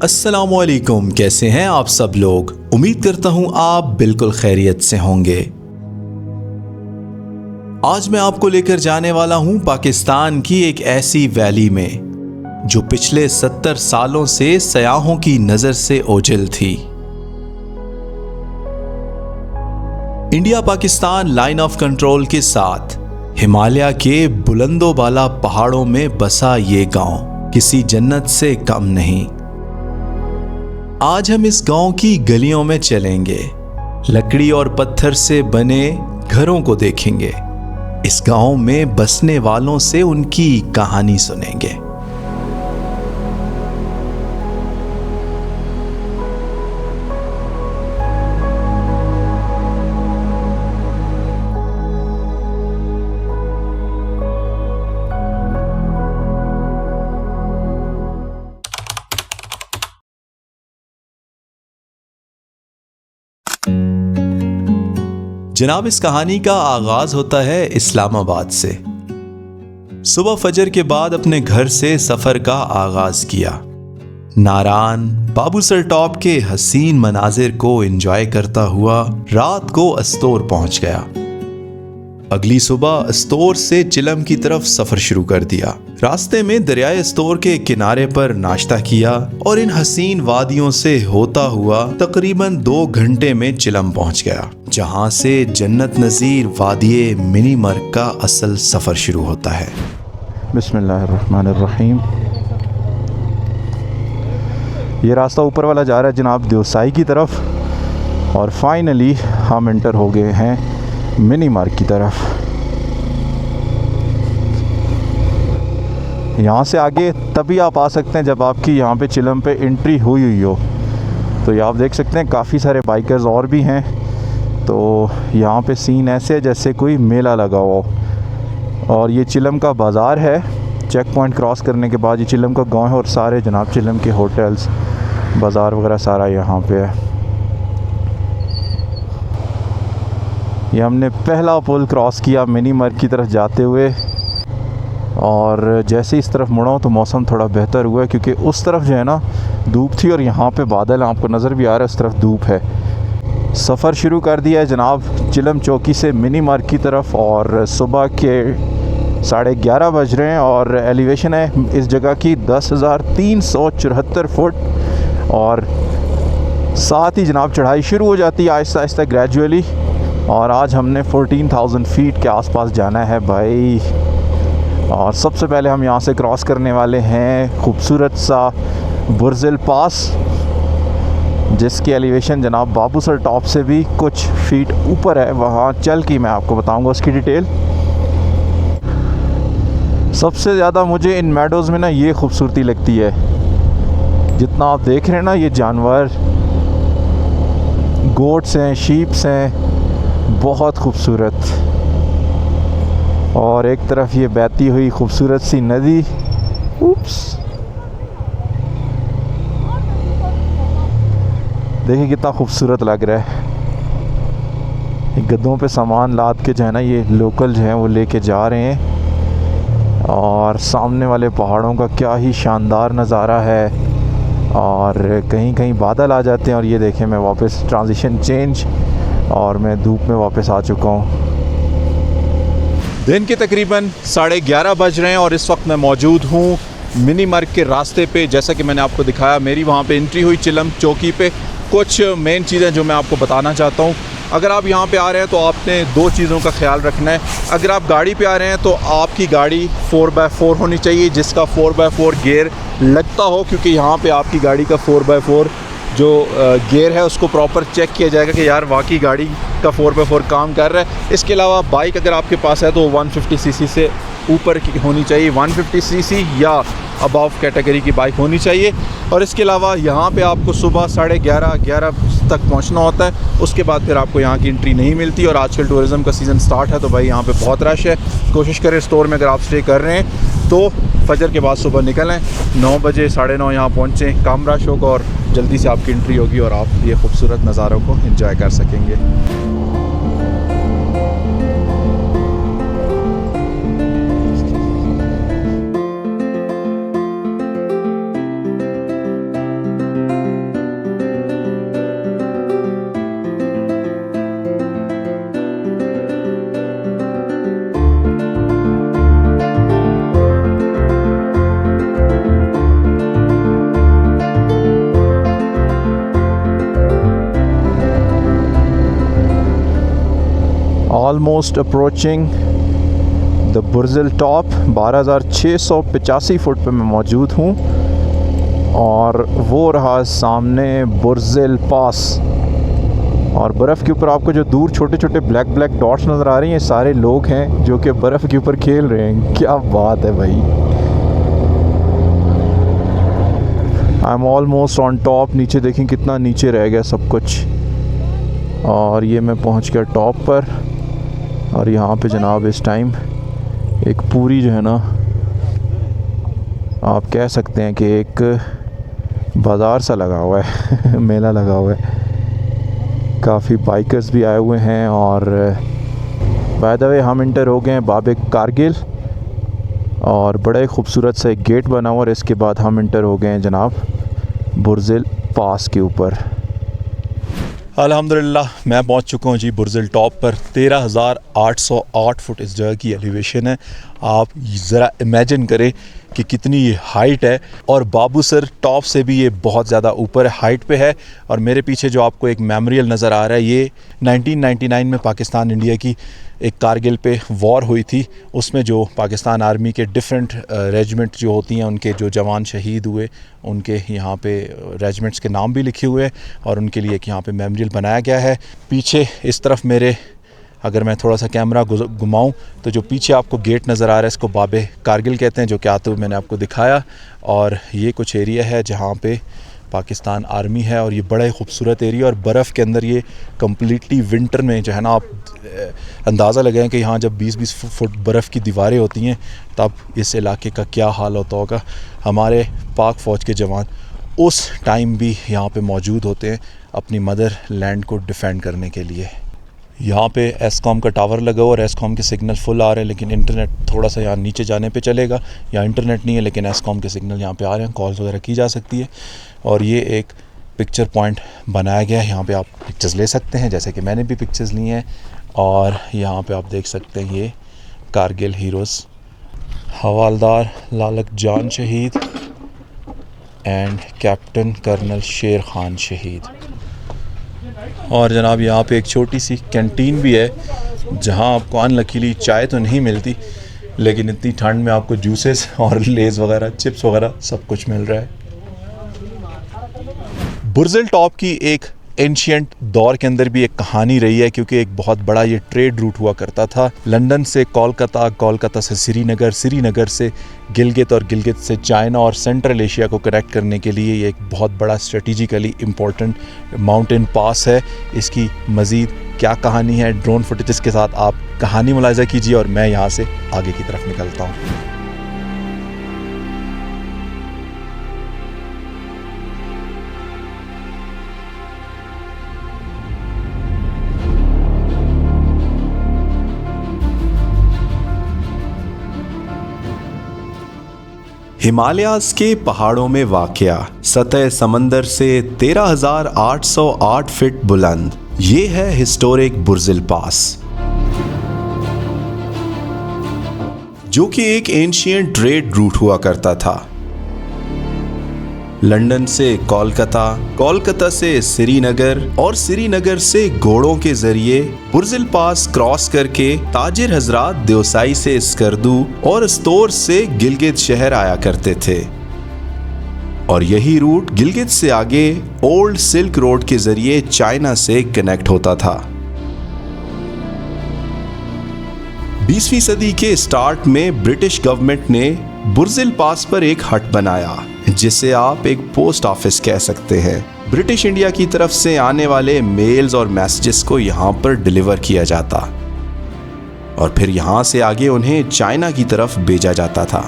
अस्सलामुअलैकुम, कैसे हैं आप सब लोग। उम्मीद करता हूं आप बिल्कुल खैरियत से होंगे। आज मैं आपको लेकर जाने वाला हूं पाकिस्तान की एक ऐसी वैली में जो पिछले 70 सालों से सयाहों की नजर से ओझल थी। India Pakistan line of control के साथ हिमालय के बुलंदोबाला पहाड़ों में बसा ये गांव किसी जन्नत से कम नहीं। आज हम इस गांव की गलियों में चलेंगे, लकड़ी और पत्थर से बने घरों को देखेंगे, इस गांव में बसने वालों से उनकी कहानी सुनेंगे। जनाब, इस कहानी का आगाज होता है इस्लामाबाद से। सुबह फजर के बाद अपने घर से सफर का आगाज किया। नारान बाबूसर टॉप के हसीन मनाजिर को एंजॉय करता हुआ रात को अस्तोर पहुंच गया। अगली सुबह अस्तोर से चिलम की तरफ सफर शुरू कर दिया। रास्ते में दरियाए अस्तोर के किनारे पर नाश्ता किया और इन हसीन वादियों से होता हुआ तकरीबन 2 घंटे में चिलम पहुंच गया, जहां से जन्नत नज़ीर वादिये मिनी मर्ग का असल सफर शुरू होता है। बिस्मिल्लाहिर्रहमानिर्रहीम। ये रास्ता ऊपर वाला जा रहा है जनाब देवसाई की तरफ और फाइनली हम एंटर हो गए हैं मिनी मार्ग की तरफ। यहाँ से आगे तभी आप आ सकते हैं जब आपकी यहाँ पे चिलम पे एंट्री हुई हो। तो ये आप देख सकते हैं काफ़ी सारे बाइकर्स और भी हैं। तो यहाँ पे सीन ऐसे है जैसे कोई मेला लगा हो। और ये चिलम का बाज़ार है। चेक पॉइंट क्रॉस करने के बाद ये चिलम का गांव है और सारे जनाब चिलम के होटल्स, बाज़ार वगैरह सारा यहाँ पे है। ये हमने पहला पुल क्रॉस किया मिनी मर्ग की तरफ जाते हुए और जैसे इस तरफ मुड़ा तो मौसम थोड़ा बेहतर हुआ है, क्योंकि उस तरफ जो है ना धूप थी और यहाँ पे बादल आपको नज़र भी आ रहा है, उस तरफ धूप है। सफ़र शुरू कर दिया है जनाब चिलम चौकी से मिनी मार्ग की तरफ और सुबह के 11:30 बज रहे हैं और एलिवेशन है इस जगह की 10,374 फुट और साथ ही जनाब चढ़ाई शुरू हो जाती है आहिस्ता आहिस्ता ग्रेजुअली। और आज हमने 14,000 फीट के आसपास जाना है भाई। और सबसे पहले हम यहाँ से क्रॉस करने वाले हैं खूबसूरत सा बुर्जिल पास, जिसकी एलिवेशन जनाब बाबूसर टॉप से भी कुछ फीट ऊपर है। वहाँ चल के मैं आपको बताऊँगा उसकी डिटेल। सबसे ज़्यादा मुझे इन मेडोज़ में ना ये खूबसूरती लगती है, जितना आप देख रहे हैं ना ये जानवर, गोट्स हैं, शीप्स हैं, बहुत खूबसूरत। और एक तरफ ये बहती हुई खूबसूरत सी नदी। उप्स, देखिए कितना खूबसूरत लग रहा है। गद्दों पे सामान लाद के जो है ना ये लोकल जो हैं वो लेके जा रहे हैं। और सामने वाले पहाड़ों का क्या ही शानदार नज़ारा है। और कहीं कहीं बादल आ जाते हैं और ये देखें मैं वापस ट्रांजिशन चेंज और मैं धूप में वापस आ चुका हूँ। दिन के तकरीबन 11:30 बज रहे हैं और इस वक्त मैं मौजूद हूँ मिनी मर्ग के रास्ते पे। जैसा कि मैंने आपको दिखाया, मेरी वहाँ पे एंट्री हुई चिलम चौकी पे। कुछ मेन चीज़ें जो मैं आपको बताना चाहता हूँ, अगर आप यहाँ पे आ रहे हैं तो आपने 2 चीज़ों का ख्याल रखना है। अगर आप गाड़ी पे आ रहे हैं तो आपकी गाड़ी 4x4 होनी चाहिए, जिसका 4x4 गियर लगता हो, क्योंकि यहाँ पे आपकी गाड़ी का 4x4 जो गियर है उसको प्रॉपर चेक किया जाएगा कि यार वाकई गाड़ी का 4x4 काम कर रहा है। इसके अलावा बाइक अगर आपके पास है तो 150 सीसी से ऊपर की होनी चाहिए, 150 सीसी या अबव कैटेगरी की बाइक होनी चाहिए। और इसके अलावा यहाँ पे आपको सुबह 11:30 तक पहुँचना होता है। उसके बाद फिर आपको यहाँ की एंट्री नहीं मिलती। और आजकल टूरिज़म का सीज़न स्टार्ट है तो भाई यहाँ पे बहुत रश है। कोशिश करें स्टोर में अगर आप स्टे कर रहे हैं तो फजर के बाद सुबह निकलें, 9 बजे 9:30 यहाँ पहुँचें, कम रश होगा और जल्दी से आपकी एंट्री होगी और आप ये खूबसूरत नज़ारों को एंजॉय कर सकेंगे। Almost approaching the Burzil top. 12,685 foot पे मैं मौजूद हूँ और वो रहा सामने बुर्जिल पास। और बर्फ़ के ऊपर आपको जो दूर छोटे छोटे ब्लैक ब्लैक डॉट्स नज़र आ रही हैं, सारे लोग हैं जो कि बर्फ़ के ऊपर खेल रहे हैं। क्या बात है भाई। I am almost on top. नीचे देखें कितना नीचे रह गया सब कुछ। और ये मैं पहुंच गया टॉप पर। और यहाँ पे जनाब इस टाइम एक पूरी जो है ना, आप कह सकते हैं कि एक बाज़ार सा लगा हुआ है मेला लगा हुआ है। काफ़ी बाइकर्स भी आए हुए हैं। और बाय द वे हम इंटर हो गए हैं बाबे कारगिल और बड़ा ही खूबसूरत सा एक गेट बना हुआ। और इसके बाद हम इंटर हो गए हैं जनाब बुर्जिल पास के ऊपर। अल्हम्दुलिल्लाह मैं पहुंच चुका हूं जी बुर्जिल टॉप पर। 13,808 फुट इस जगह की एलिवेशन है। आप ज़रा इमेजिन करें कि कितनी ये हाइट है। और बाबूसर टॉप से भी ये बहुत ज़्यादा ऊपर हाइट पे है। और मेरे पीछे जो आपको एक मेमोरियल नज़र आ रहा है, ये 1999 में पाकिस्तान इंडिया की एक कारगिल पे वॉर हुई थी। उसमें जो पाकिस्तान आर्मी के डिफरेंट रेजिमेंट जो होती हैं, उनके जो जवान शहीद हुए, उनके यहाँ पे रेजिमेंट्स के नाम भी लिखे हुए हैं और उनके लिए एक यहाँ पे मेमोरियल बनाया गया है। पीछे इस तरफ मेरे, अगर मैं थोड़ा सा कैमरा घुमाऊं तो जो पीछे आपको गेट नज़र आ रहा है, इसको बाबे कारगिल कहते हैं, जो कि आते हुए मैंने आपको दिखाया। और ये कुछ एरिया है जहाँ पे पाकिस्तान आर्मी है। और ये बड़ा ही खूबसूरत एरिया। और बर्फ़ के अंदर ये कम्प्लीटली विंटर में जो है ना, आप अंदाज़ा लगाएं कि यहाँ जब 20-20 फुट बर्फ़ की दीवारें होती हैं, तब इस इलाके का क्या हाल होता होगा। हमारे पाक फ़ौज के जवान उस टाइम भी यहाँ पे मौजूद होते हैं अपनी मदर लैंड को डिफ़ेंड करने के लिए। यहाँ पे एसकॉम का टावर लगा हुआ और एसकॉम के सिग्नल फुल आ रहे हैं, लेकिन इंटरनेट थोड़ा सा यहाँ नीचे जाने पे चलेगा। यहाँ इंटरनेट नहीं है, लेकिन एसकॉम के सिग्नल यहाँ पे आ रहे हैं, कॉल्स वगैरह की जा सकती है। और ये एक पिक्चर पॉइंट बनाया गया है, यहाँ पे आप पिक्चर्स ले सकते हैं, जैसे कि मैंने भी पिक्चर्स ली हैं। और यहाँ पे आप देख सकते हैं ये कारगिल हीरोज़, हवालदार लालक जान शहीद एंड कैप्टन कर्नल शेर खान शहीद। और जनाब यहाँ पे एक छोटी सी कैंटीन भी है, जहाँ आपको अनलकीली चाय तो नहीं मिलती, लेकिन इतनी ठंड में आपको जूसेस और लेज़ वगैरह, चिप्स वगैरह सब कुछ मिल रहा है। बुर्जिल टॉप की एक एंशिएंट दौर के अंदर भी एक कहानी रही है, क्योंकि एक बहुत बड़ा ये ट्रेड रूट हुआ करता था। लंदन से कोलकाता, कोलकाता से श्रीनगर, श्रीनगर से गिलगित और गिलगित से चाइना और सेंट्रल एशिया को कनेक्ट करने के लिए ये एक बहुत बड़ा स्ट्रेटिजिकली इम्पोर्टेंट माउंटेन पास है। इसकी मज़ीद क्या कहानी है, ड्रोन फुटेजेस के साथ आप कहानी मुलाहिजा कीजिए और मैं यहाँ से आगे की तरफ निकलता हूँ। हिमालयाज़ के पहाड़ों में वाक़या सतह समंदर से 13,808 फीट बुलंद ये है हिस्टोरिक बुर्जिल पास, जो कि एक एंशिएंट ट्रेड रूट हुआ करता था। लंदन से कोलकाता, कोलकाता से श्रीनगर और श्रीनगर से घोड़ों के जरिए बुर्जिल पास क्रॉस करके ताजिर हजरात देवसाई से स्कर्दू और स्तोर से गिलगित शहर आया करते थे। और यही रूट गिलगित से आगे ओल्ड सिल्क रोड के जरिए चाइना से कनेक्ट होता था। 20वीं सदी के स्टार्ट में ब्रिटिश गवर्नमेंट ने बुर्जिल पास पर एक हट बनाया, जिसे आप एक पोस्ट ऑफिस कह सकते हैं। ब्रिटिश इंडिया की तरफ से आने वाले मेल्स और मैसेजेस को यहाँ पर डिलीवर किया जाता और फिर यहाँ से आगे उन्हें चाइना की तरफ भेजा जाता था।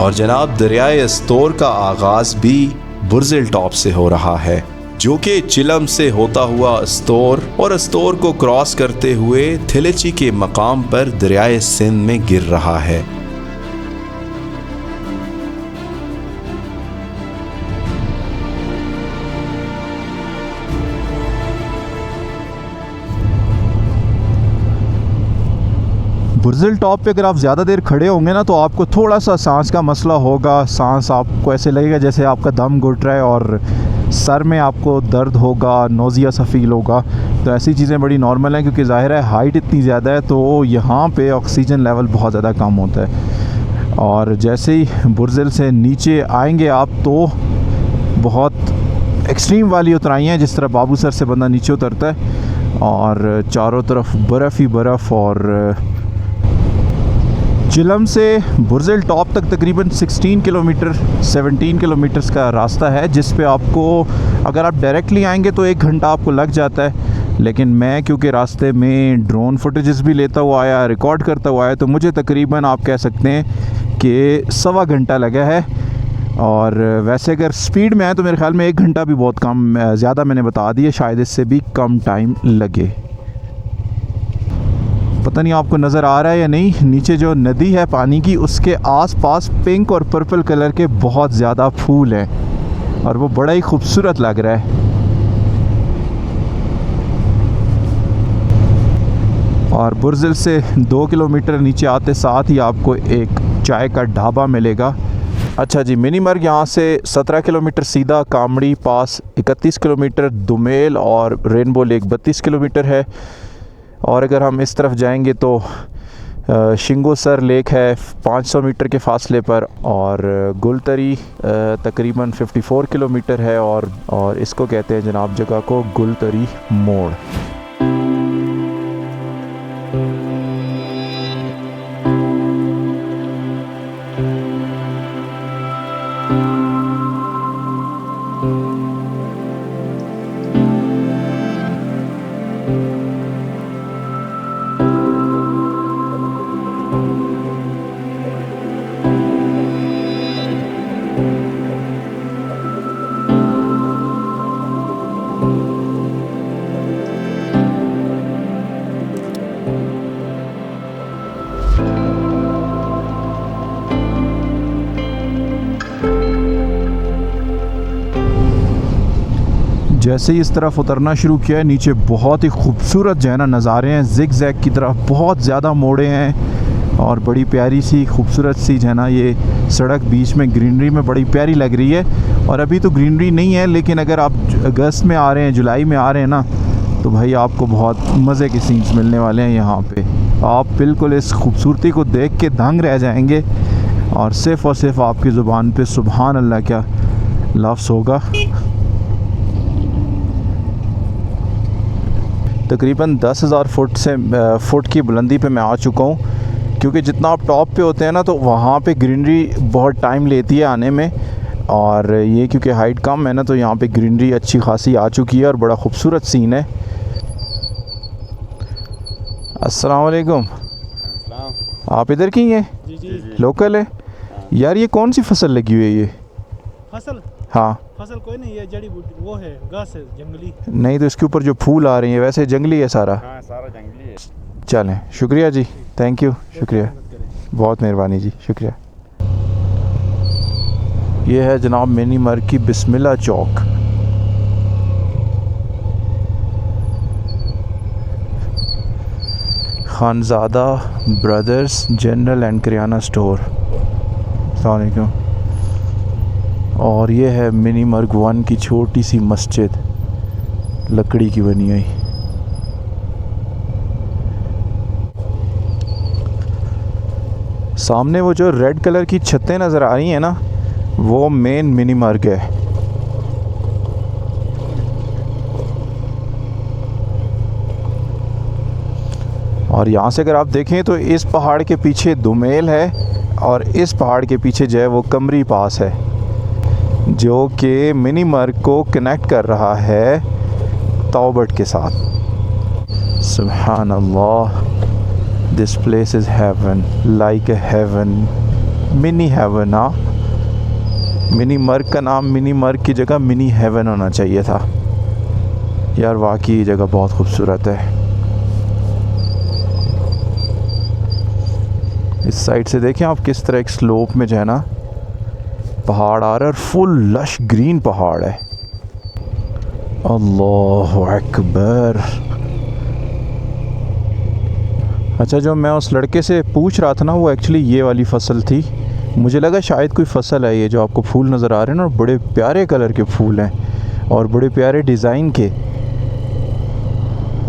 और जनाब दरियाए स्तोर का आगाज भी बुर्जिल टॉप से हो रहा है, जो कि चिलम से होता हुआ स्तोर और स्तोर को क्रॉस करते हुए थिलेची के मकाम पर दरियाए सिंध में गिर रहा है। बुर्जिल टॉप पे अगर आप ज़्यादा देर खड़े होंगे ना, तो आपको थोड़ा सा सांस का मसला होगा। सांस आपको ऐसे लगेगा जैसे आपका दम घुट रहा है और सर में आपको दर्द होगा, नोज़िया सा फील होगा, तो ऐसी चीज़ें बड़ी नॉर्मल हैं क्योंकि ज़ाहिर है हाइट इतनी ज़्यादा है तो यहाँ पे ऑक्सीजन लेवल बहुत ज़्यादा कम होता है। और जैसे ही बुर्जिल से नीचे आएंगे आप तो बहुत एक्सट्रीम वाली उतराई हैं, जिस तरह बाबू सर से बंदा नीचे उतरता है और चारों तरफ बर्फ़ ही बर्फ़। और चिलम से बुर्जिल टॉप तक तकरीबन 17 किलोमीटर्स का रास्ता है, जिस पे आपको अगर आप डायरेक्टली आएंगे तो 1 घंटा आपको लग जाता है। लेकिन मैं क्योंकि रास्ते में ड्रोन फुटेजेस भी लेता हुआ आया, रिकॉर्ड करता हुआ आया, तो मुझे तकरीबन आप कह सकते हैं कि 1.25 घंटा लगा है। और वैसे अगर स्पीड में आए तो मेरे ख्याल में 1 घंटा भी बहुत कम, ज़्यादा मैंने बता दिया, शायद इससे भी कम टाइम लगे। पता नहीं आपको नज़र आ रहा है या नहीं, नीचे जो नदी है पानी की, उसके आसपास पिंक और पर्पल कलर के बहुत ज़्यादा फूल हैं और वो बड़ा ही खूबसूरत लग रहा है। और बुर्जिल से 2 किलोमीटर नीचे आते साथ ही आपको एक चाय का ढाबा मिलेगा। अच्छा जी, मिनी मर्ग यहाँ से 17 किलोमीटर सीधा, कामड़ी पास 31 किलोमीटर, दुमेल और रेनबो लेक 32 किलोमीटर है। और अगर हम इस तरफ जाएंगे तो शिंगोसर लेक है 500 मीटर के फासले पर, और गुलतरी तकरीबन 54 किलोमीटर है, और इसको कहते हैं जनाब जगह को गुलतरी मोड़। जैसे ही इस तरफ उतरना शुरू किया है, नीचे बहुत ही खूबसूरत जो है ना नज़ारे हैं, जिग जैग की तरफ बहुत ज़्यादा मोड़े हैं और बड़ी प्यारी सी खूबसूरत सी जो है ना ये सड़क बीच में ग्रीनरी में बड़ी प्यारी लग रही है। और अभी तो ग्रीनरी नहीं है, लेकिन अगर आप अगस्त में आ रहे हैं, जुलाई में आ रहे हैं ना, तो भाई आपको बहुत मज़े के सीन्स मिलने वाले हैं यहाँ पे। आप बिल्कुल इस खूबसूरती को देख के दंग रह जाएंगे और सिर्फ़ आपकी ज़ुबान पे सुभान अल्लाह क्या लफ्ज़ होगा। तकरीबन 10,000 फुट की बुलंदी पे मैं आ चुका हूँ, क्योंकि जितना आप टॉप पे होते हैं ना तो वहाँ पे ग्रीनरी बहुत टाइम लेती है आने में, और ये क्योंकि हाइट कम है ना तो यहाँ पे ग्रीनरी अच्छी खासी आ चुकी है और बड़ा खूबसूरत सीन है। अस्सलाम वालेकुम। आप इधर की हैं? जी। लोकल है यार। ये कौन सी फसल लगी हुई है ये? फसल? हाँ, फसल कोई नहीं, ये जड़ी बूटी वो है, घास है जंगली। नहीं तो इसके ऊपर जो फूल आ रहे हैं वैसे जंगली है सारा? हाँ, सारा जंगली है। चलें, शुक्रिया जी, थैंक यू, शुक्रिया, बहुत मेहरबानी जी, शुक्रिया। ये है जनाब मिनी मर्ग की Bismillah Chowk. Khanzada brothers general and kiryana store. अस्सलाम वालेकुम। और ये है मिनी मर्ग 1 की छोटी सी मस्जिद, लकड़ी की बनी हुई। सामने वो जो रेड कलर की छतें नज़र आ रही हैं ना, वो मेन मिनी मर्ग है। और यहाँ से अगर आप देखें तो इस पहाड़ के पीछे दुमेल है और इस पहाड़ के पीछे जो है वो कमरी पास है, जो कि मिनी मर्ग को कनेक्ट कर रहा है तौबट के साथ। सुभान अल्लाह, this place is heaven, like a heaven, mini heaven. हाँ, मिनी मर्ग का नाम मिनी मर्ग की जगह मिनी हेवन होना चाहिए था यार। वाकई ये जगह बहुत खूबसूरत है। इस साइड से देखें आप किस तरह एक स्लोप में जो है ना पहाड़ आ रहा है और फुल लश ग्रीन पहाड़ है। अल्लाहु अकबर। अच्छा, जो मैं उस लड़के से पूछ रहा था ना, वो एक्चुअली ये वाली फसल थी। मुझे लगा शायद कोई फसल है ये जो आपको फूल नज़र आ रहे हैं ना, बड़े प्यारे कलर के फूल हैं। और बड़े प्यारे डिज़ाइन के।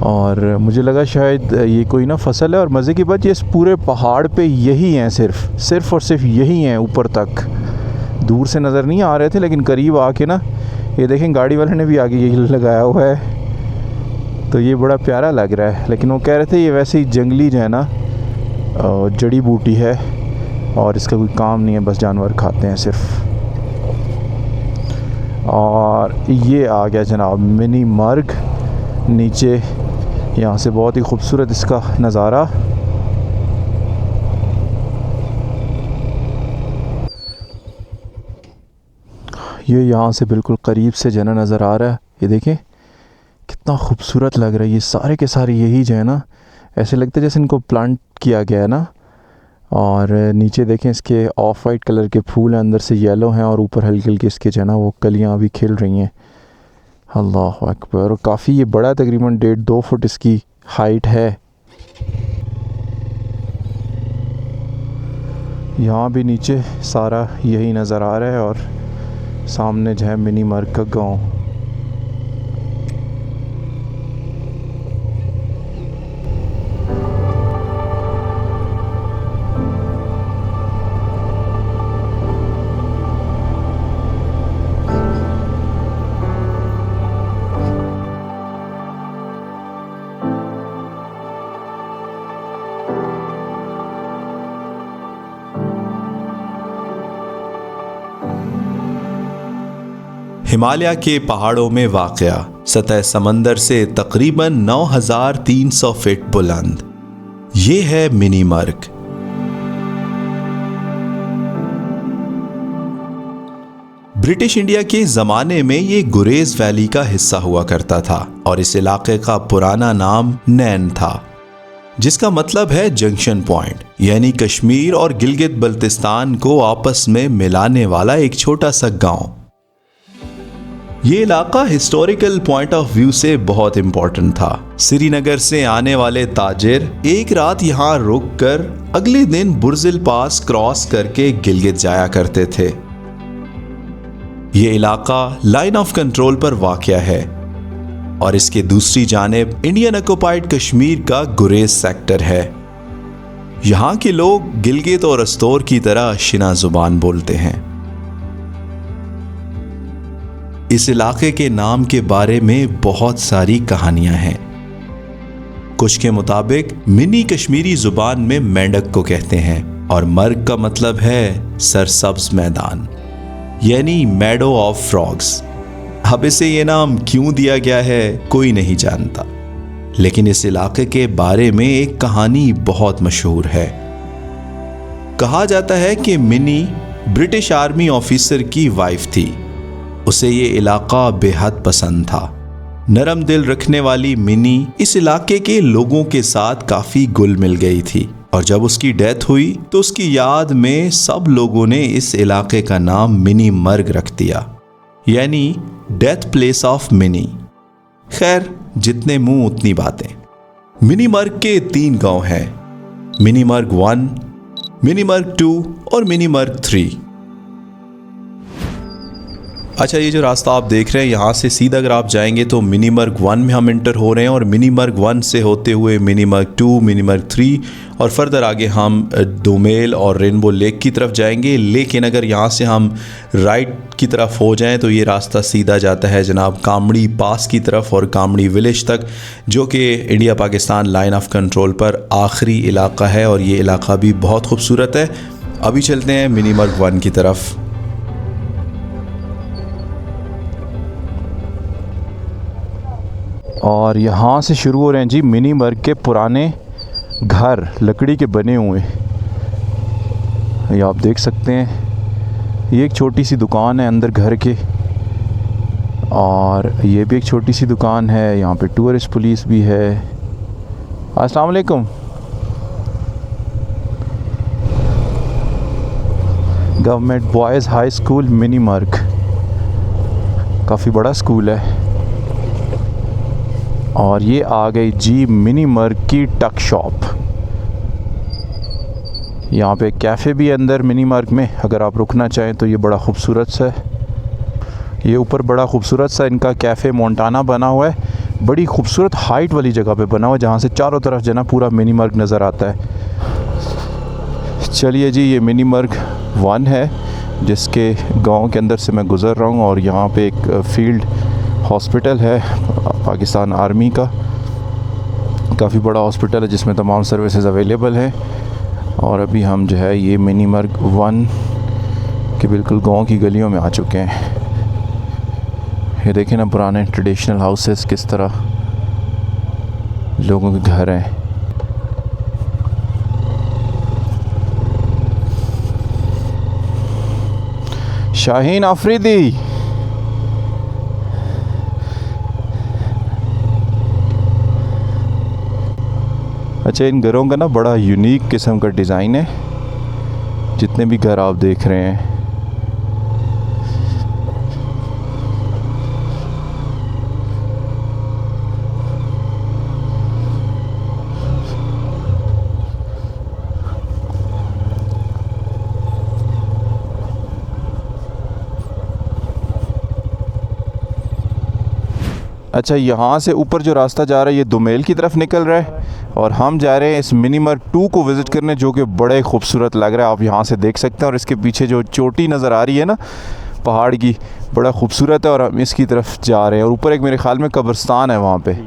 और मुझे लगा शायद ये कोई ना फसल है। और मज़े की बात, ये इस पूरे पहाड़ पे यही हैं, सिर्फ और सिर्फ यही हैं ऊपर तक। दूर से नज़र नहीं आ रहे थे, लेकिन करीब आके ना ये देखें, गाड़ी वाले ने भी आगे यही लगाया हुआ है। तो ये बड़ा प्यारा लग रहा है। लेकिन वो कह रहे थे ये वैसे ही जंगली जो है ना जड़ी बूटी है और इसका कोई काम नहीं है, बस जानवर खाते हैं सिर्फ। और ये आ गया जनाब मिनी मर्ग नीचे। यहाँ से बहुत ही खूबसूरत इसका नज़ारा। ये यहाँ से बिल्कुल करीब से जना नज़र आ रहा है। ये देखें कितना खूबसूरत लग रहा है। ये सारे के सारे यही जो है ना, ऐसे लगता है जैसे इनको प्लांट किया गया है ना। और नीचे देखें इसके ऑफ वाइट कलर के फूल हैं, अंदर से येलो हैं और ऊपर हल्की हल्की इसके जो है ना वो कलियाँ अभी खिल रही हैं। अल्लाह अकबर। और काफ़ी ये बड़ा, तकरीबन 1.5-2 फुट इसकी हाइट है। यहाँ भी नीचे सारा यही नज़र आ रहा है और सामने जो है मिनी मर्ग का गाँव। हिमालय के पहाड़ों में वाक़या सतह समंदर से तकरीबन 9300 फीट बुलंद ये है मिनी मर्ग। ब्रिटिश इंडिया के ज़माने में ये गुरेज वैली का हिस्सा हुआ करता था और इस इलाके का पुराना नाम नैन था, जिसका मतलब है जंक्शन पॉइंट, यानी कश्मीर और गिलगित बल्तिस्तान को आपस में मिलाने वाला एक छोटा सा गांव। ये इलाका हिस्टोरिकल पॉइंट ऑफ व्यू से बहुत इंपॉर्टेंट था। श्रीनगर से आने वाले ताजिर एक रात यहाँ रुककर अगले दिन बुर्जिल पास क्रॉस करके गिलगित जाया करते थे। ये इलाका लाइन ऑफ कंट्रोल पर वाक़या है और इसके दूसरी जानिब इंडियन ऑक्युपाइड कश्मीर का गुरेज सेक्टर है। यहाँ के लोग गिलगित और अस्तोर की तरह शिना जुबान बोलते हैं। इस इलाके के नाम के बारे में बहुत सारी कहानियां हैं। कुछ के मुताबिक मिनी कश्मीरी जुबान में मेंढक को कहते हैं और मर्ग का मतलब है सरसब्ज मैदान, यानी मैडो ऑफ फ्रॉग्स। अब इसे ये नाम क्यों दिया गया है कोई नहीं जानता, लेकिन इस इलाके के बारे में एक कहानी बहुत मशहूर है। कहा जाता है कि मिनी ब्रिटिश आर्मी ऑफिसर की वाइफ थी। उसे ये इलाका बेहद पसंद था। नरम दिल रखने वाली मिनी इस इलाके के लोगों के साथ काफी घुल मिल गई थी और जब उसकी डेथ हुई तो उसकी याद में सब लोगों ने इस इलाके का नाम मिनी मर्ग रख दिया, यानी डेथ प्लेस ऑफ मिनी। खैर, जितने मुंह उतनी बातें। मिनी मर्ग के 3 गांव हैं, मिनी मर्ग 1, मिनी मर्ग 2 और मिनी मर्ग 3। अच्छा, ये जो रास्ता आप देख रहे हैं यहाँ से सीधा अगर आप जाएंगे तो मिनी मर्ग 1 में हम इंटर हो रहे हैं और मिनी मर्ग 1 से होते हुए मिनी मर्ग 2, मिनी मर्ग 3 और फर्दर आगे हम डोमेल और रेनबो लेक की तरफ जाएंगे। लेकिन अगर यहाँ से हम राइट की तरफ हो जाएं तो ये रास्ता सीधा जाता है जनाब कामड़ी पास की तरफ और कामड़ी विलेज तक, जो कि India Pakistan line of control पर आखिरी इलाका है और ये इलाका भी बहुत खूबसूरत है। अभी चलते हैं मिनी मर्ग 1 की तरफ। और यहाँ से शुरू हो रहे हैं जी मिनी मर्ग के पुराने घर, लकड़ी के बने हुए। ये आप देख सकते हैं, ये एक छोटी सी दुकान है अंदर घर के और ये भी एक छोटी सी दुकान है। यहाँ पे टूरिस्ट पुलिस भी है। अस्सलाम वालेकुम। Government boys high school Minimarg, काफ़ी बड़ा स्कूल है। और ये आ गई जी मिनी मर्ग की टक शॉप। यहाँ पे कैफ़े भी है अंदर मिनी मर्ग में, अगर आप रुकना चाहें तो ये बड़ा खूबसूरत सा है। ये ऊपर बड़ा खूबसूरत सा इनका कैफ़े मोंटाना बना हुआ है, बड़ी खूबसूरत हाइट वाली जगह पे बना हुआ है, जहाँ से चारों तरफ जो है ना पूरा मिनी मर्ग नज़र आता है। चलिए जी, ये मिनी मर्ग 1 है जिसके गांव के अंदर से मैं गुज़र रहा हूँ, और यहाँ पे एक फील्ड हॉस्पिटल है पाकिस्तान आर्मी का, काफ़ी बड़ा हॉस्पिटल है जिसमें तमाम सर्विसेज अवेलेबल हैं। और अभी हम जो है ये मिनी मर्ग 1 के बिल्कुल गांव की गलियों में आ चुके हैं। ये देखें ना पुराने ट्रेडिशनल हाउसेस किस तरह लोगों के घर हैं। शाहीन आफरीदी, अच्छा इन घरों का ना बड़ा यूनिक किस्म का डिज़ाइन है, जितने भी घर आप देख रहे हैं। अच्छा, यहाँ से ऊपर जो रास्ता जा रहा है ये दुमेल की तरफ निकल रहा है, और हम जा रहे हैं इस मिनी मर्ग 2 को विज़िट करने, जो कि बड़े खूबसूरत लग रहा है। आप यहाँ से देख सकते हैं, और इसके पीछे जो चोटी नज़र आ रही है ना पहाड़ की, बड़ा खूबसूरत है, और हम इसकी तरफ जा रहे हैं। और ऊपर एक मेरे ख़्याल में कब्रिस्तान है वहाँ पे।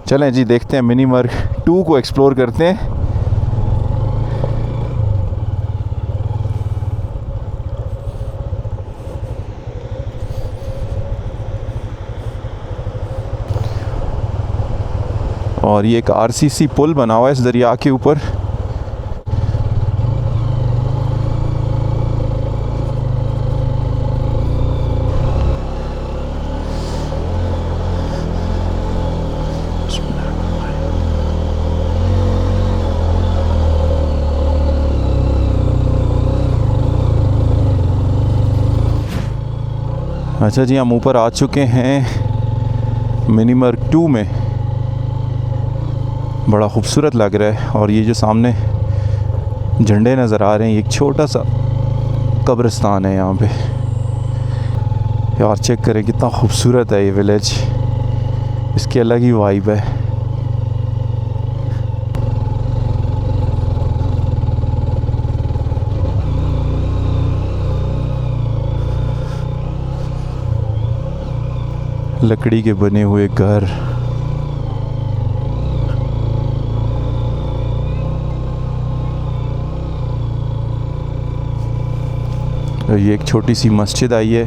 चलें जी, देखते हैं मिनी मर्ग 2 को एक्सप्लोर करते हैं। और ये एक आरसीसी पुल बना हुआ है इस दरिया के ऊपर। अच्छा जी, हम ऊपर आ चुके हैं मिनी मर्ग 2 में, बड़ा खूबसूरत लग रहा है। और ये जो सामने झंडे नज़र आ रहे हैं, ये एक छोटा सा कब्रिस्तान है यहाँ पे। यार चेक करें कितना खूबसूरत है ये विलेज, इसकी अलग ही वाइब है। लकड़ी के बने हुए घर, ये एक छोटी सी मस्जिद आई है।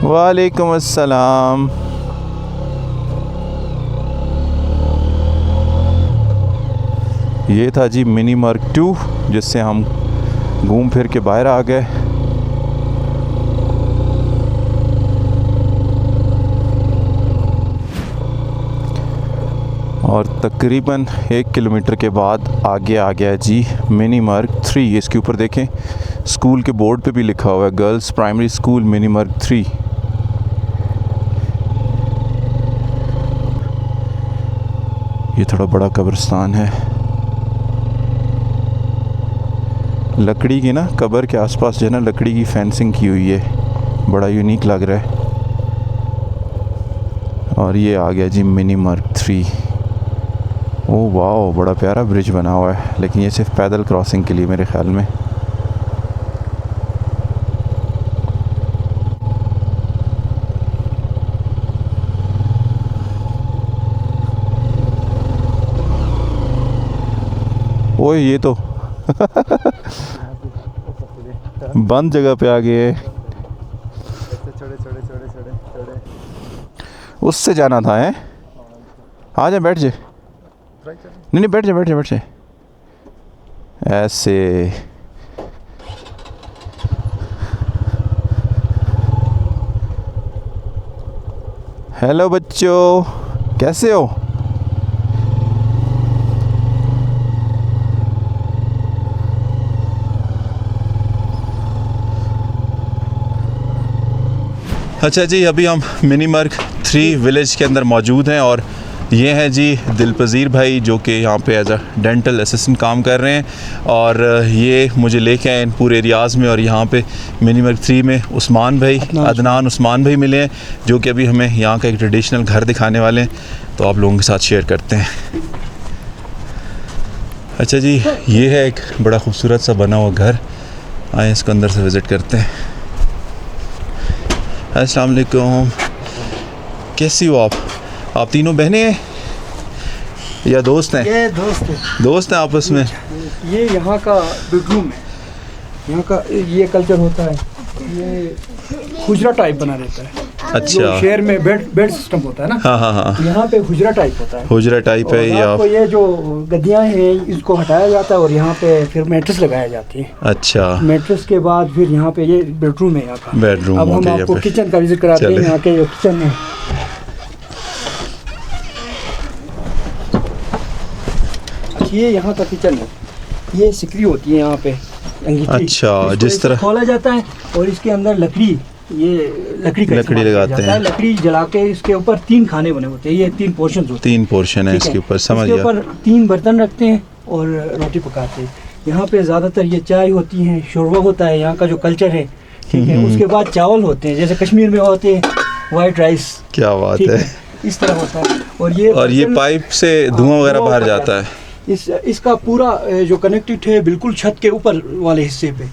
वालेकुम अस्सलाम। ये था जी मिनी मर्ग 2, जिससे हम घूम फिर के बाहर आ गए। और तकरीबन 1 किलोमीटर के बाद आगे आ गया जी मिनी मर्ग 3। इसके ऊपर देखें, स्कूल के बोर्ड पे भी लिखा हुआ है गर्ल्स प्राइमरी स्कूल मिनी मर्ग 3। ये थोड़ा बड़ा कब्रिस्तान है, लकड़ी की ना, कब्र के आसपास जो है ना लकड़ी की फेंसिंग की हुई है, बड़ा यूनिक लग रहा है। और ये आ गया जी मिनी मर्ग 3। ओह वाह, बड़ा प्यारा ब्रिज बना हुआ है, लेकिन ये सिर्फ पैदल क्रॉसिंग के लिए मेरे ख्याल में। ओए ये तो बंद जगह पे आ गए। उससे जाना था है। आ जा, बैठ जा। नहीं बैठ जा, बैठ जा, बैठ जा। ऐसे हेलो बच्चों, कैसे हो? अच्छा जी, अभी हम मिनी मर्ग 3 विलेज के अंदर मौजूद हैं, और ये हैं जी दिलपज़ीर भाई जो कि यहाँ पे एज अ डेंटल असिस्टेंट काम कर रहे हैं, और ये मुझे लेके आए इन पूरे एरियाज़ में। और यहाँ पे मिनी मार्केट 3 में उस्मान भाई, अदनान उस्मान भाई मिले हैं, जो कि अभी हमें यहाँ का एक ट्रेडिशनल घर दिखाने वाले हैं, तो आप लोगों के साथ शेयर करते हैं। अच्छा जी, ये है एक बड़ा खूबसूरत सा बना हुआ घर, आए इसको अंदर से विज़िट करते हैं। अस्सलाम वालेकुम, कैसी हो आप? आप तीनों बहनें हैं या दोस्त हैं? ये दोस्त है। दोस्त हैं आपस में? ये यहाँ का बेडरूम है, यहाँ का ये कल्चर होता है, ये हुजरा टाइप बना रहता है। अच्छा, जो शहर में बेड सिस्टम होता है ना, हाँ हाँ हाँ, यहाँ पे हुजरा टाइप होता है। हुजरा टाइप है। और या आपको ये जो गद्दियाँ हैं इसको हटाया जाता है और यहाँ पे फिर मैट्रेस लगाया जाती है। अच्छा, मैट्रेस के बाद फिर यहाँ पे ये बेडरूम है यहाँ का। बेडरूम अब हो हम गया आपको पे। किचन का विजिट कराते हैं। चले। यहाँ के जो किचन है, ये यहाँ का किचन है। ये सिकरी होती है यहाँ पे, अंगीठी। अच्छा, इसको जिस ऐसे तरह खोला जाता है और इसके अंदर लकड़ी, ये लकड़ी का इस्तेमाल किया लगाते जाता है। हैं। लकड़ी जला के इसके ऊपर 3 खाने बने होते हैं, ये 3 पोर्शन होते हैं। 3 पोर्शन है ठीक इसके ऊपर, समझ इसके गया। ऊपर 3 बर्तन रखते हैं और रोटी पकाते हैं। यहाँ पे ज़्यादातर ये चाय होती है, शोरबा होता है, यहाँ का जो कल्चर है। ठीक है, उसके बाद चावल होते हैं, जैसे कश्मीर में होते हैं वाइट राइस। क्या बात ठीक है। है, इस तरह होता है। और ये और पाइप से धुआं वगैरह बाहर जाता है। इसका पूरा जो कनेक्टेड है बिल्कुल छत के ऊपर वाले हिस्से पे।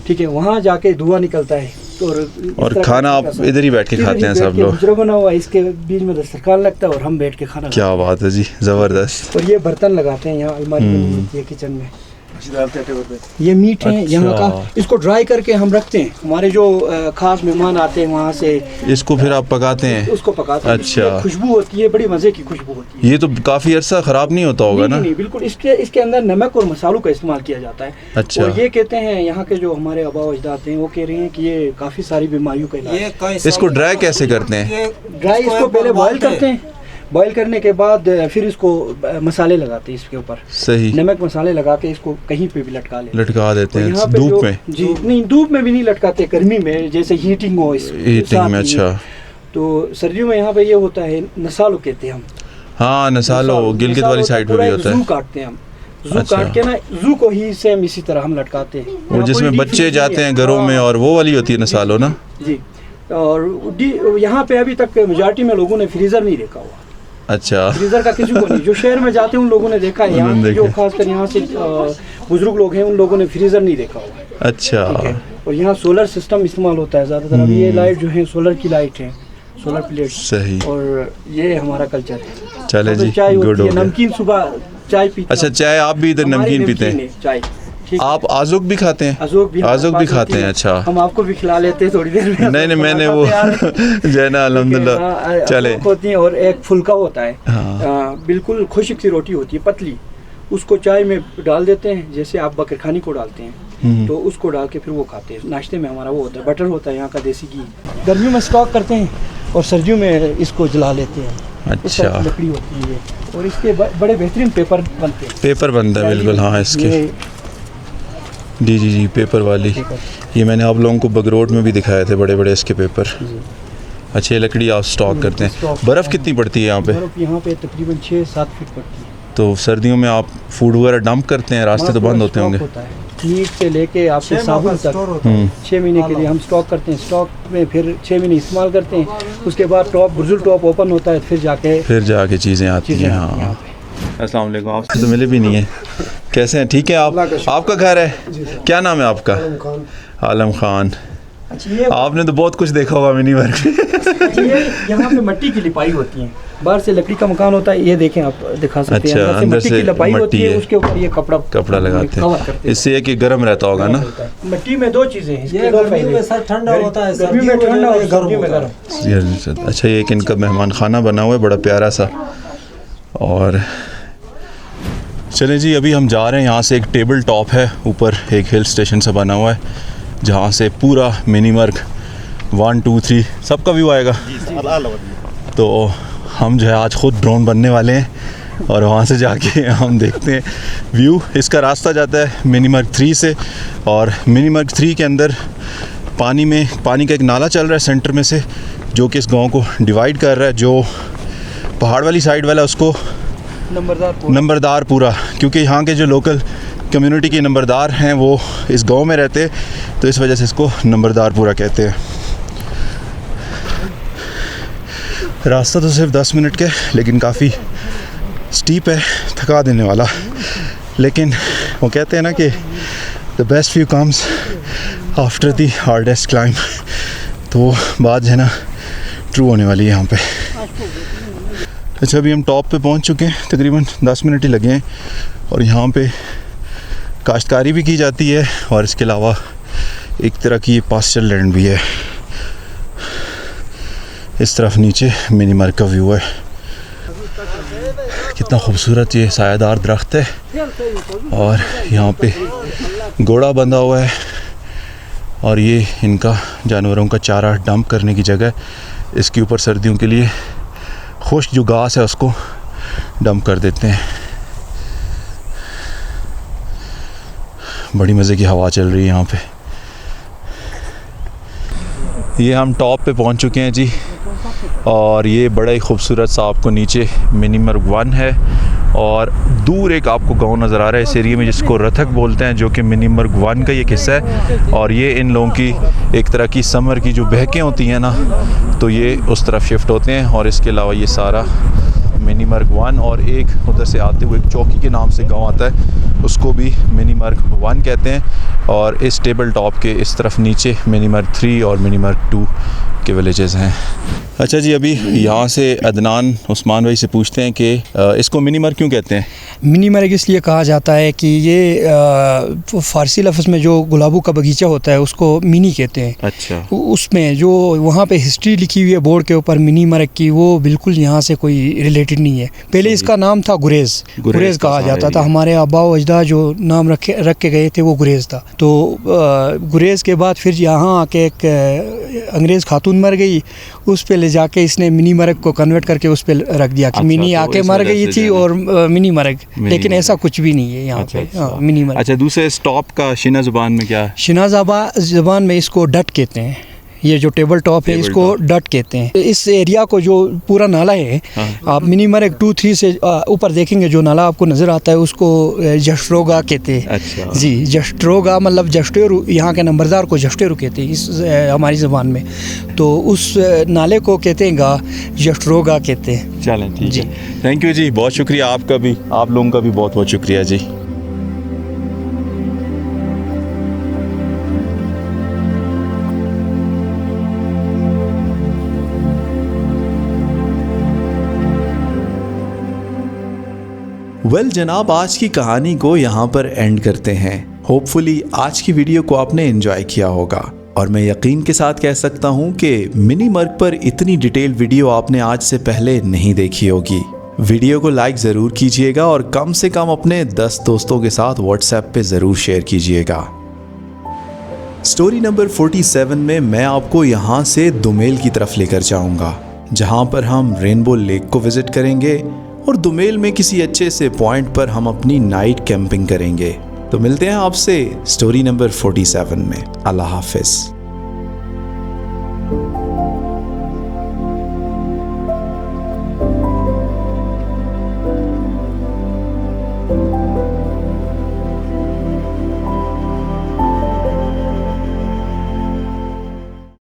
ठीक है, वहाँ जाके धुआं निकलता है। और खाना आप इधर ही बैठ के खाते हैं सब लोग? हुजरा बना हुआ है, इसके बीच में दस्तरखान लगता है और हम बैठ के खाना खाते हैं। क्या बात है जी, ज़बरदस्त। और ये बर्तन लगाते हैं यहाँ, अलमारी बनी होती है किचन में। ये मीट है यहाँ का, इसको ड्राई करके हम रखते हैं। हमारे जो खास मेहमान आते हैं वहाँ से, इसको फिर आप पकाते हैं? उसको पकाते हैं। अच्छा, खुशबू होती है, बड़ी मज़े की खुशबू होती है। ये तो काफ़ी अरसा ख़राब नहीं होता होगा ना? नहीं, बिल्कुल। इसके अंदर नमक और मसालों का इस्तेमाल किया जाता है। अच्छा। और ये कहते हैं यहाँ के जो हमारे आबा अजदाद हैं वो कह रहे हैं कि ये काफ़ी सारी बीमारियों का इलाज है। इसको ड्राई कैसे करते हैं? ड्राई इसको पहले बॉयल करते हैं, बॉयल करने के बाद फिर इसको मसाले लगाते हैं इसके ऊपर। सही, नमक मसाले लगा के इसको कहीं पे भी लटका लेते हैं। लटका देते और हैं यहाँ पे धूप में? जी नहीं, धूप में भी नहीं लटकाते, गर्मी में, जैसे हीटिंग हो हीटिंग में। अच्छा, तो सर्दियों में यहाँ पे ये होता है, नसालो कहते हैं हम। हाँ, नसालो गिलगित वाली साइड पे भी होता है। जू काटते हैं हम, जू अच्छा। काट के ना, जू को ही सेम इसी तरह हम लटकाते हैं। वो यहाँ जिसमें कोई बच्चे difference जाते नहीं हैं है। घरों में, और वो वाली होती है नसालो ना? जी। और यहाँ पे अभी तक मेजॉरिटी में लोगों ने फ्रीजर नहीं देखा हुआ। अच्छा, फ्रीजर का किसी को नहीं, जो शहर में जाते हैं उन लोगों ने देखा है। यहाँ के जो खासकर यहाँ से बुजुर्ग लोग हैं उन लोगों ने फ्रीजर नहीं देखा हुआ है। अच्छा। ठीक है, और यहाँ सोलर सिस्टम इस्तेमाल होता है ज़्यादातर। अभी ये लाइट जो है सोलर की लाइट है, सोलर प्लेट। सही। और ये हमारा कल्चर है। चले जी, चाय गुड होती हो है, गया। नमकीन सुबह चाय पीते अच्छा, हैं। चाय आप भी इधर हमारी नमकीन पीते हैं? है, चाय। ठीक है। आप आज़ुक भी खाते हैं? आज़ुक भी हमारे आज़ुक भी पास खाते होती हैं? है। अच्छा, हम आपको भी खिला लेते हैं थोड़ी देर में। नहीं मैंने वो जो है ना, अल्हम्दुलिल्लाह। चले। होती है, और एक फुल्का होता है। हाँ। बिल्कुल खुश्क सी रोटी होती है, पतली। उसको चाय में डाल देते हैं, जैसे आप बकरखानी को डालते हैं, तो उसको डाल के फिर वो खाते हैं। नाश्ते में हमारा वो होता है, बटर होता है यहाँ का, देसी घी। गर्मियों में स्टॉक करते हैं और सर्दियों में इसको जला लेते हैं। अच्छा, लकड़ी होती है और इसके बड़े बेहतरीन पेपर बनते हैं। पेपर बनता है बिल्कुल। हाँ, इसके जी पेपर वाली, ये मैंने आप लोगों को बगरोट में भी दिखाए थे, बड़े बड़े इसके पेपर। अच्छे लकड़ी आप स्टॉक करते हैं। बर्फ़ कितनी पड़ती है यहाँ पे? बर्फ़ यहाँ पे तकरीबन 6-7 फीट पड़ती है। तो सर्दियों में आप फूड वगैरह डंप करते हैं? रास्ते तो बंद होते होंगे? मीट से लेके आपके साबुन तक 6 महीने के लिए हम स्टॉक करते हैं। स्टॉक में फिर 6 महीने इस्तेमाल करते हैं। उसके बाद बुजुल टॉप ओपन होता है, फिर जाके चीज़ें आती हैं। हाँ। अस्सलाम वालेकुम, आपसे तो मिले भी नहीं है। कैसे हैं? ठीक है आप? आपका घर है? क्या नाम है आपका? आलम खान। आपने तो बहुत कुछ देखा होगा मिनी मार्केट। यहाँ पे मिट्टी की लिपाई होती है, बाहर से लकड़ी का मकान होता है, ये देखें आप दिखा सकते हैं। अच्छा, अंदर से मिट्टी की लिपाई होती है, है। उसके ऊपर ये कपड़ा लगाते हैं, इससे कि गर्म रहता होगा ना। मिट्टी में 2 चीज़ें हैं, ये गर्मी में सर ठंडा होता है, गर्मी में ठंडा और गर्मी में गर्म। अच्छा, ये एक इनका मेहमान खाना बना हुआ है बड़ा प्यारा सा। और चलें जी, अभी हम जा रहे हैं। यहाँ से एक टेबल टॉप है ऊपर, एक हिल स्टेशन सा बना हुआ है, जहाँ से पूरा मिनी मर्ग 1, 2, 3 सबका व्यू आएगा। तो हम जो है आज ख़ुद ड्रोन बनने वाले हैं और वहाँ से जाके हम देखते हैं व्यू। इसका रास्ता जाता है मिनी मर्ग 3 से, और मिनी मर्ग 3 के अंदर पानी का एक नाला चल रहा है सेंटर में से, जो कि इस गांव को डिवाइड कर रहा है। जो पहाड़ वाली साइड वाला उसको नंबरदारपुरा, क्योंकि यहाँ के जो लोकल कम्युनिटी के नंबरदार हैं वो इस गांव में रहते, तो इस वजह से इसको नंबरदारपुरा कहते हैं। रास्ता तो सिर्फ 10 मिनट का है, लेकिन काफ़ी स्टीप है, थका देने वाला। लेकिन वो कहते हैं ना कि the best view comes after the hardest climb, तो वो बात जो है ना ट्रू होने वाली है यहाँ पे। अच्छा, अभी हम टॉप पे पहुँच चुके हैं, तकरीबन 10 मिनट ही लगे हैं, और यहाँ पे काश्तकारी भी की जाती है और इसके अलावा एक तरह की पास्चर लैंड भी है। इस तरफ नीचे मिनी मर्ग का व्यू है। कितना खूबसूरत ये सायादार दरख्त है, और यहाँ पे घोड़ा बंधा हुआ है, और ये इनका जानवरों का चारा डंप करने की जगह है। इसके ऊपर सर्दियों के लिए खुश्क जो घास है उसको डंप कर देते हैं। बड़ी मज़े की हवा चल रही है यहाँ पे। ये हम टॉप पे पहुँच चुके हैं जी, और ये बड़ा ही खूबसूरत सा आपको नीचे मिनी मर्ग 1 है, और दूर एक आपको गांव नज़र आ रहा है इस एरिया में जिसको रथक बोलते हैं, जो कि मिनी मर्ग 1 का ये किस्सा है। और ये इन लोगों की एक तरह की समर की जो बहकें होती हैं ना, तो ये उस तरफ शिफ्ट होते हैं। और इसके अलावा ये सारा मिनी मर्ग 1, और एक उधर से आते हुए एक चौकी के नाम से गांव आता है, उसको भी मिनी मर्ग 1 कहते हैं। और इस टेबल टॉप के इस तरफ नीचे मिनी मर्ग 3 और मिनी मर्ग 2 के विलेजेस हैं। अच्छा जी, अभी यहाँ से अदनान उस्मान भाई से पूछते हैं कि इसको मिनी मर्ग क्यों कहते हैं? मिनी मर्ग इसलिए कहा जाता है कि ये फ़ारसी लफ्ज़ में जो गुलाबों का बगीचा होता है उसको मिनी कहते हैं। अच्छा। उसमें जो वहाँ पे हिस्ट्री लिखी हुई है बोर्ड के ऊपर मिनी मर्ग की, वो बिल्कुल यहाँ से कोई रिलेटेड नहीं है। पहले इसका नाम था गुरेज़ कहा जाता था। हमारे आबा व अजदाद जो नाम रख के गए थे वो गुरेज़ था। तो गुरेज़ के बाद फिर यहाँ आके एक अंग्रेज़ खातून मर गई, उस पे ले जाके इसने मिनी मर्ग को कन्वर्ट करके उस पे रख दिया कि मिनी आके मर गई थी और मिनी मर्ग, लेकिन ऐसा कुछ भी नहीं है यहाँ पे। मिनी मर्ग। अच्छा, दूसरे स्टॉप का शिना ज़ुबान में क्या है? शिना ज़बान में इसको डट कहते हैं। ये जो टेबल टॉप है इसको डट कहते हैं। इस एरिया को जो पूरा नाला है, आप मिनी मर्ग 2-3 से ऊपर देखेंगे, जो नाला आपको नज़र आता है उसको जस्ट्रोगा कहते हैं। अच्छा जी, जस्ट्रोगा मतलब जस्टेरू, यहाँ के नंबरदार को जस्टेरू कहते हैं इस हमारी ज़बान में। तो उस नाले को कहते हैं जस्ट्रोगा कहते हैं। चलें, ठीक है। थैंक यू जी, बहुत शुक्रिया आपका भी, आप लोगों का भी बहुत बहुत शुक्रिया जी। वेल जनाब, आज की कहानी को यहाँ पर एंड करते हैं। होपफुली आज की वीडियो को आपने एंजॉय किया होगा, और मैं यकीन के साथ कह सकता हूँ कि मिनी मर्ग पर इतनी डिटेल वीडियो आपने आज से पहले नहीं देखी होगी। वीडियो को लाइक ज़रूर कीजिएगा, और कम से कम अपने 10 दोस्तों के साथ व्हाट्सएप पे ज़रूर शेयर कीजिएगा। स्टोरी नंबर 47 में मैं आपको यहाँ से दुमेल की तरफ लेकर जाऊँगा, जहाँ पर हम रेनबो लेक को विज़िट करेंगे, और दुमेल में किसी अच्छे से पॉइंट पर हम अपनी नाइट कैंपिंग करेंगे। तो मिलते हैं आपसे स्टोरी नंबर 47 में। अल्लाह हाफिज़।